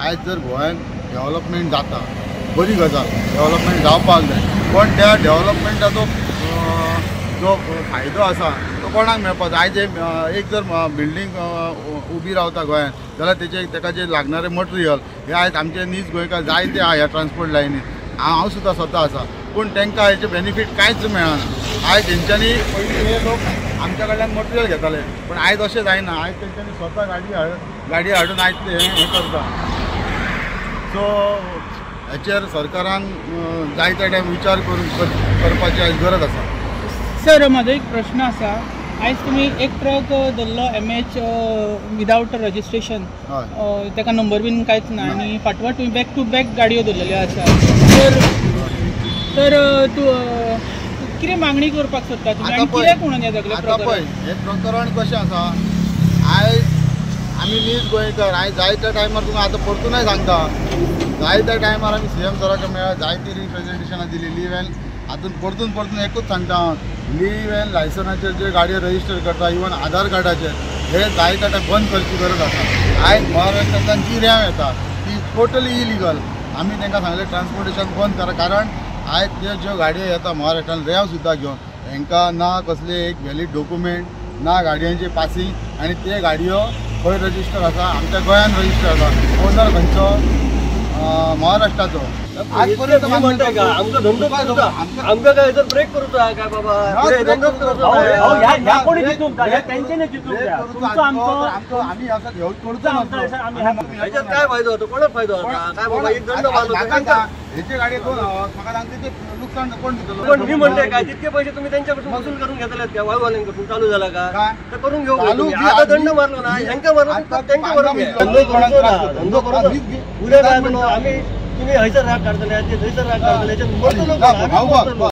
आयज जर गोंयांत डेव्हलपमेंट जाता बरी गजाल, डेव्हलपमेंट जावपाक जाय, पण त्या डेव्हलपमेंटाचो जो फायदो आसा तो कोणाक मेळपाचो। आयज एक जर बिल्डींग उबी रावता गोंयांत जाल्यार तेका जे लागणारे मटेरियल हे आयज आमचे नीज गोंयकार जायते आहा ह्या ट्रान्सपोर्ट लायनीन। हांव सुद्दां स्वता आसा, पूण तांकां हेचे बेनिफीट कांयच मेळना। आयज तेंच्यांनी पयलीं हे लोक आमच्या कडल्यान मटेरियल घेताले, पण आयज अशें जायना। आयज तेंच्यांनी स्वता गाडी हाडून आयज ते हें करता। सो हेचेर सरकारान जायत्या टायम विचार करपाची आयज गरज आसा। सर, म्हाजो एक प्रश्न आसा। आयज तुमी एक ट्रक धरलो MH विदाउट रजिस्ट्रेशन, ताका नंबर बीन कांयच ना, आनी फाटवाट तुमी बॅक टू बॅक गाडयो धरलेल्यो आसा। तर तूं कितें मागणी करपाक सोदता तुमी आनी कित्याक म्हणून हें सगळें प्रकरण? हें प्रकरण कशें आसा, आयज आमी नीज गोंयकार आयज जायत्या टायमार तुका आतां परतूनय सांगता, जायत्या टायमार आमी CM सराक मेळ्ळा, जायती रिप्रेझेंटेशनां दिली लीव एन। हातून परतून एकूच सांगता हांव, लीव एन लायसनाचेर जे गाडयो रजिस्टर करता, इवन आधार कार्डाचेर हे जायत्या टायम बंद करची गरज आसा। आयज महाराष्ट्रांतल्यान जी रॅव येता ती टोटली इलिगल। आमी तांकां सांगलें ट्रान्सपोर्टेशन बंद करा, कारण आयज ज्यो गाडयो येता महाराष्ट्रान रॅव सुद्दां घेवन तांकां ना कसले एक वॅलीड डॉक्युमेंट, ना गाडयांचे पासिंग, आनी ते गाडयो खंय रजिस्टर आसा, आमच्या गोंयान रजिस्टर आसा। ओनर खंयचो? महाराष्ट्राचो। आज पर्यंत म्हणटा का आमचो धंदो करूचा, आमकां काय तर ब्रेक करूचा काय बाबा, धंदो करूचा ह्या कोणी चितूक दा, ह्या तेंचेने चितूक द्या। तुमचो आमचो आमी असं घेऊन करूचा नसतो। आमी ह्याच्यात काय फायदो होतो? कोणाक फायदो होता काय बाबा? एक दंड मारलो हेचे गाडी दोन म्हाका सांगते ते नुकसान कोण दितलो? पण मी म्हणते काय तितके पैसे तुम्ही त्यांच्याकडून वसूल करून घेतलेत का? वाळवाल्यांकडून चालू झाला का? तर करून घेऊ। आता दंड मारलो ना, ह्यांका मारलो त्यांका मारलो। धंदो करूचा उद्या काय म्हणलो आम्ही, तुम्ही हयसर राग काढतले, ते थंयसर राग काढतले,